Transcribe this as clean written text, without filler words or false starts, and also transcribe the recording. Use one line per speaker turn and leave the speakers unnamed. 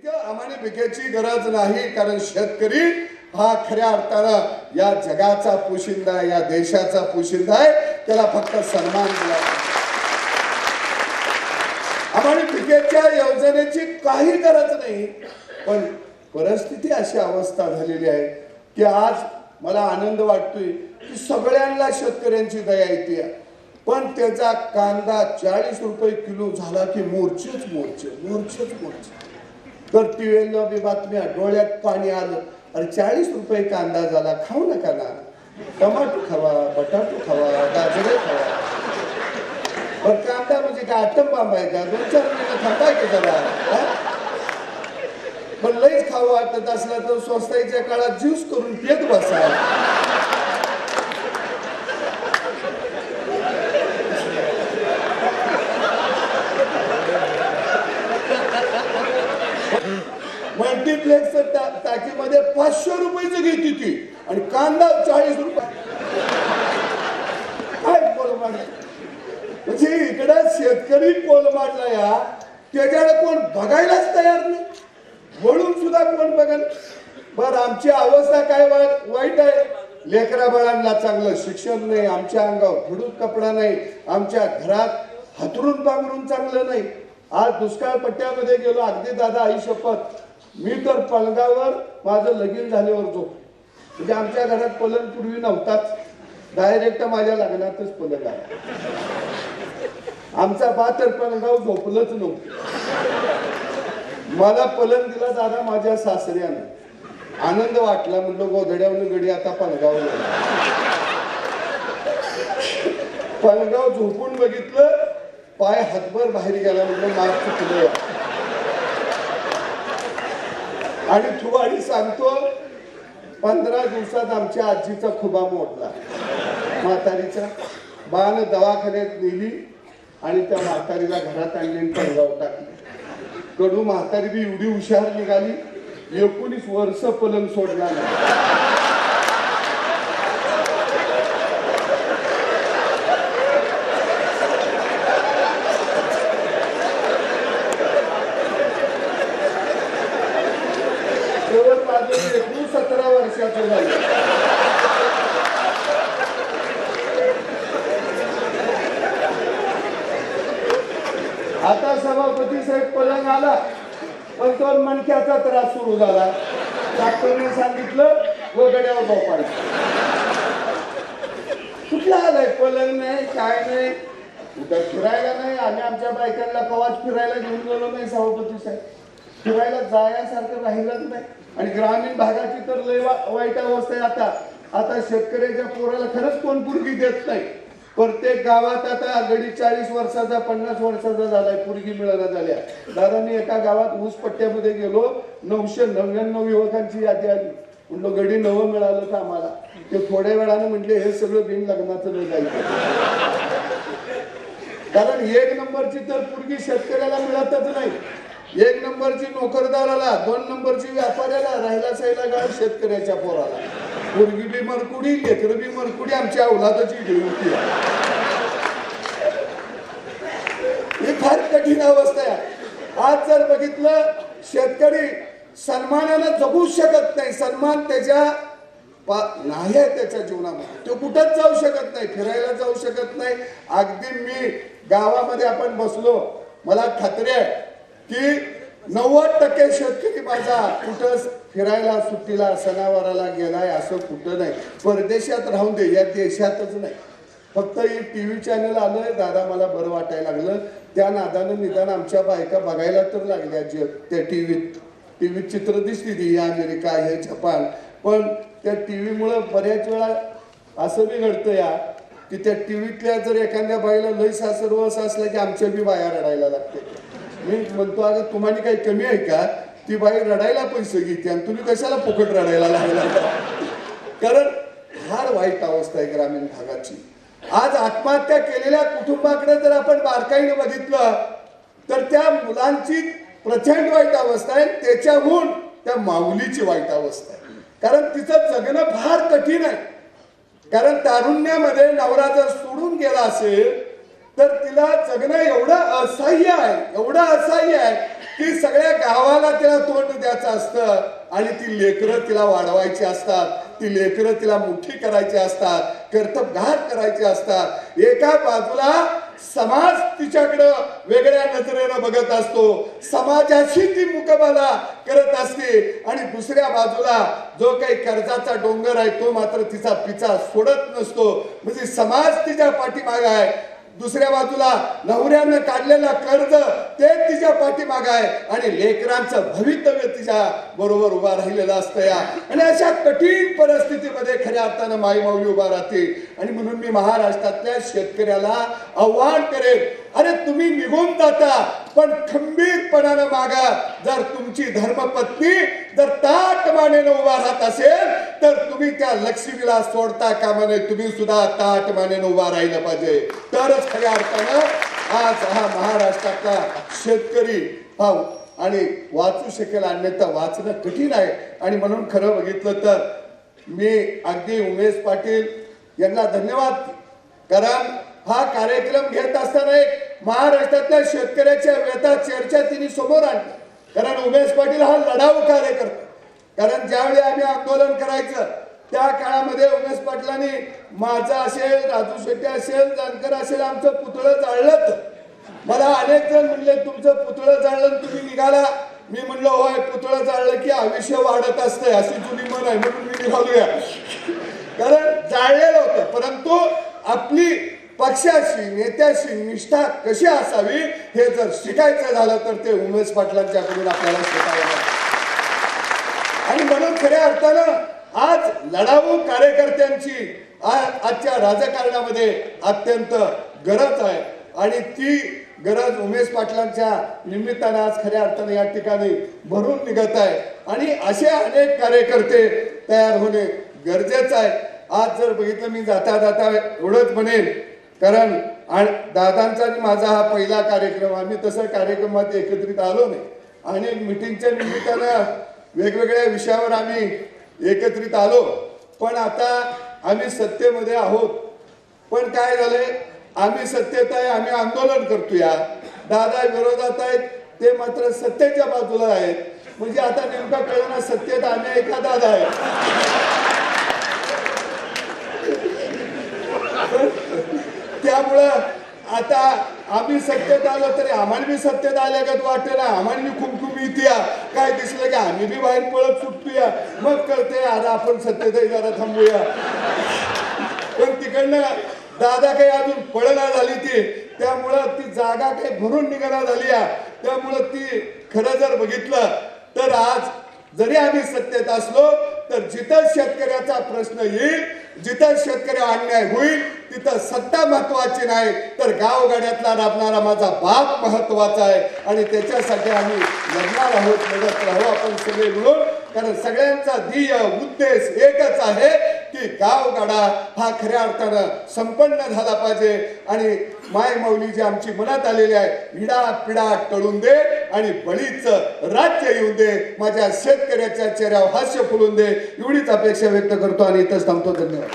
आम्हाला पिकाची गरज नाही, कारण शेतकरी हा खऱ्या अर्थानं या जगाचा पोशिंदा, या देशाचा पोशिंदा आहे. त्याला फक्त सन्मान दिला. आम्हाला पिकाच्या योजनेची काही गरज नाही, पण परिस्थिती अशी अवस्था झालेली आहे की आज मला आनंद वाटतोय की सगळ्यांना शेतकऱ्यांची दया येते. पण त्याचा कांदा 40 रुपये किलो झाला की मोर्चेच मोर्चे. तर टीव्हीला बी बातम्या, डोळ्यात पाणी आलं. अरे 40 रुपये कांदा झाला, खाऊ नका ना. टमाटो खावा, बटाटो खावा, गाजरे खावा. पण कांदा म्हणजे काय आटम बांब आहे का? 2-4 महिने थांबा की जरा. पण लईच खावं वाटत असलं तर स्वस्ताईच्या काळात ज्यूस करून पित बसा. मल्टीप्लेक्स टाकीमध्ये 500 रुपयाचं घेते ती आणि कांदा 40 रुपये. काय कोलमाड म्हणजे इकडं शेतकरी कोलमाडला या, त्याच्याकडे कोण बघायलाच तयार नाही. वळून सुद्धा कोण बघाल. बरं, आमची अवस्था काय वाईट आहे. लेकरा बाळांना चांगलं शिक्षण नाही, आमच्या अंगावर फुडूक कपडा नाही, आमच्या घरात हातरून पांघरून चांगलं नाही. आज दुष्काळ पट्ट्यामध्ये गेलो. अगदी दादा आई शपथ, मी तर पलंगावर माझं लगीन झाल्यावर झोप. म्हणजे आमच्या घरात पलंग पूर्वी नव्हताच, डायरेक्ट माझ्या लग्नातच पलंग आला. आमचा बा तर पलंगावर झोपलंच नव्हतं. मला पलंग दिला दादा माझ्या सासऱ्यानं. आनंद वाटला. म्हणलं गोधड्यावरून गडी आता पलंगावर. पलंगावर झोपून बघितलं, पाय हातभर बाहेर गेला. म्हणलं मार चुकलं. आणि थुवाडी सांगतो, 15 दिवसात आमच्या आजीचा खुबा मोडला. म्हातारीचा बाण दवाखान्यात नेली आणि त्या म्हातारीला घरात आणली, पलंगावर टाकली. कडू म्हातारी बी एवढी हुशार निघाली, 19 वर्ष पलंग सोडला नाही. केवळ माझं 17 वर्षाचं झालं. आता सभापती साहेब पलंग आला, पण तो मणक्याचा त्रास सुरू झाला. डॉक्टरने सांगितलं वगड्यावर झोपायचं. कुठला आलाय पलंग नाही, काय नाही, कुठं फिरायला नाही. आम्ही आमच्या बायकांना कवाच फिरायला घेऊन गेलो नाही. सभापती साहेब फिरायला जायासारखं राहिलंच नाही. आणि ग्रामीण भागाची तर लय वाईट अवस्था आहे. आता शेतकऱ्याच्या पोराला खरंच कोण पुरगी देत नाही. प्रत्येक गावात आता गडी 40 वर्षाचा 50 वर्षाचा झालाय, पुरगी मिळाला झाल्या. दादांनी एका गावात ऊस पट्ट्यामध्ये गेलो, 999 युवकांची यादी आली. म्हणलं गडी नवं मिळालं का आम्हाला. ते थोड्या वेळानं म्हटले हे सगळं बिन लग्नाचं नाही जायचं. कारण 1 नंबरची तर पुरगी शेतकऱ्याला मिळतच नाही. 1 नंबरची नोकरदाराला, 2 नंबरची व्यापाऱ्याला, राहिला साईला गाळ शेतकऱ्याच्या पोराला. पोरगी बी मरकुडी, लेकर बी मरकुडी, आमच्या औलादाची होती. ही फार कठीण अवस्था आहे. आज जर बघितलं, शेतकरी सन्मानानं जगूच शकत नाही. सन्मान त्याच्या नाही आहे त्याच्या जीवनामध्ये. तो कुठंच जाऊ शकत नाही, फिरायला जाऊ शकत नाही. अगदी मी गावामध्ये आपण बसलो, मला खात्री आहे की 90% शेतकरी माझा कुठं फिरायला सुट्टीला सणावाराला गेलाय असं कुठं नाही. परदेशात राहून दे, या देशातच नाही. फक्त ही टीव्ही चॅनल आलंय दादा, मला बरं वाटायला लागलं. त्या नादानं निदान आमच्या बायका बघायला तर लागल्या. त्या टीव्हीत चित्र दिसली ती, हे अमेरिका, हे जपान. पण त्या टीव्हीमुळं बऱ्याच वेळा असं बी घडतं या की त्या टीव्हीतल्या जर एखाद्या बाईला लय सासरवास असला की आमच्या बी बाया रडायला लागते. मी म्हणतो अगं तुम्हाला काही कमी आहे का? ती बाई रडायला पैसे घेते आणि तुम्ही कशाला फुकट रडायला लागला. कारण फार वाईट अवस्था आहे ग्रामीण भागाची. आज आत्महत्या केलेल्या कुटुंबाकडे जर आपण बारकाईने बघितलं तर त्या मुलांची प्रचंड वाईट अवस्था आहे. त्याच्याहून त्या माऊलीची वाईट अवस्था आहे. कारण तिचं जगणं फार कठीण आहे. कारण तारुण्यामध्ये नवरा जर सोडून गेला असेल तर तिला जगणं एवढं असह्य आहे की सगळ्या गावाला तिला तोंड द्यायचं असतं आणि ती लेकरं तिला वाढवायची असतात, ती लेकरं तिला मोठी करायची असतात, कर्तबगार करायचे असतात. एका बाजूला समाज तिच्याकडं वेगळ्या नजरेनं बघत असतो, समाजाशी ती मुकाबला करत असते आणि दुसऱ्या बाजूला जो काही कर्जाचा डोंगर आहे तो मात्र तिचा पिछा सोडत नसतो. म्हणजे समाज तिच्या पाठीमागे आहे, दुसऱ्या बाजूला नवऱ्यानं काढलेलं कर्ज ते तिच्या पाठीमागे आहे आणि लेकरांचं भवितव्य तिच्या बरोबर उभा राहिलेलं असतं या. आणि अशा कठीण परिस्थितीमध्ये खऱ्या अर्थानं माईमाऊली उभा राहते. आणि म्हणून मी महाराष्ट्रातल्या शेतकऱ्याला आव्हान करेन, अरे तुम्ही निघून जाता पण खंबीरपणानं मागा. जर तुमची धर्मपत्नी जर ताट मानेनं उभा राहत असेल तर तुम्ही त्या लक्ष्मीला सोडता कामा नये, तुम्ही सुद्धा ताट मानेनं उभा राहिलं पाहिजे. तरच खऱ्या अर्थानं आज हा महाराष्ट्रातला शेतकरी हा आणि वाचू शकेल, अन्यथा वाचणं कठीण आहे. आणि म्हणून खरं बघितलं तर मी अगदी उमेश पाटील यांना धन्यवाद, कारण हा कार्यक्रम घेत असताना एक महाराष्ट्रातल्या शेतकऱ्याच्या व्यथा चर्चा तिने समोर आणली. कारण उमेश पाटील हा लढाऊ कार्यकर्ता, कारण ज्यावेळी आम्ही आंदोलन करायचं त्या काळामध्ये उमेश पाटलांनी माझं असेल, राजू शेट्टी असेल, जानकर असेल, आमचं पुतळं जाळलं. मला अनेक जण म्हणले तुमचं पुतळं जाळलं तुम्ही निघाला. मी म्हणलं होय, पुतळं जाळलं की आयुष्य वाढत असतंय अशी जुनी म्हण आहे, म्हणून मी निघालूया. कारण जाळलेलं होतं, परंतु आपली पक्षाशी नेत्याशी निष्ठा कशी असावी हे जर शिकायचं झालं तर ते उमेश पाटलांच्याकडून आपल्याला शिकायला. आणि म्हणून खऱ्या अर्थानं आज लढाऊ कार्यकर्त्यांची आजच्या राजकारणामध्ये अत्यंत गरज आहे आणि ती गरज उमेश पाटलांच्या निमित्तानं आज खऱ्या अर्थाने या ठिकाणी भरून निघत आहे. आणि असे अनेक कार्यकर्ते तयार होणे गरजेचं आहे. आज जर बघितलं, मी जाता जाता एवढंच म्हणेन, कारण दादांचा आणि माझा हा पहिला कार्यक्रम, आम्ही तसं कार्यक्रमात एकत्रित आलो नाही. अनेक मिटिंगच्या निमित्तानं वेगवेगळ्या विषयावर आम्ही एकत्रित आलो, पण आता आम्ही सत्तेमध्ये आहोत. पण काय झालंय, आम्ही सत्तेत आहे, आम्ही आंदोलन करतोय. दादा विरोधात आहेत, ते मात्र सत्तेच्या बाजूला आहेत. म्हणजे आता नेमका कळना सत्तेत आम्ही एका दादा आहे. त्यामुळं आता आम्ही सत्तेत आलो तरी आम्हाला बी सत्तेत आल्यागत वाटते ना, आम्हाला बी खुमखुम येते. काय दिसलं की आम्ही बी बाहेर पळत सुटतोया. मग कळते अरे आपण सत्तेतही जरा थांबूया. पण तिकडनं दादा काही अजून पळना झाली ती, त्यामुळं ती जागा काही भरून निघाला झाली. त्यामुळं ती खरं जर बघितलं तर आज जरी आम्ही सत्तेत असलो तर जिथं शेतकऱ्याचा प्रश्न येईल, जिथं शेतकऱ्यावर अन्याय होईल तिथं सत्ता महत्वाची नाही तर गावगाड्यातला राबणारा माझा बाप महत्वाचा आहे. आणि त्याच्यासाठी आम्ही लढणार आहोत, लढत राहू आपण सगळे मिळून. कारण सगळ्यांचा ध्येय उद्देश एकच आहे की गावगाडा हा खऱ्या अर्थानं संपन्न झाला पाहिजे. आणि मायमाऊली जी आमची मनात आलेली आहे, विडा पिडा टळून दे आणि बळीचं राज्य येऊन दे, माझ्या शेतकऱ्याच्या चेहऱ्यावर हास्य फुलून दे, एवढीच अपेक्षा व्यक्त करतो आणि इथंच थांबतो. धन्यवाद.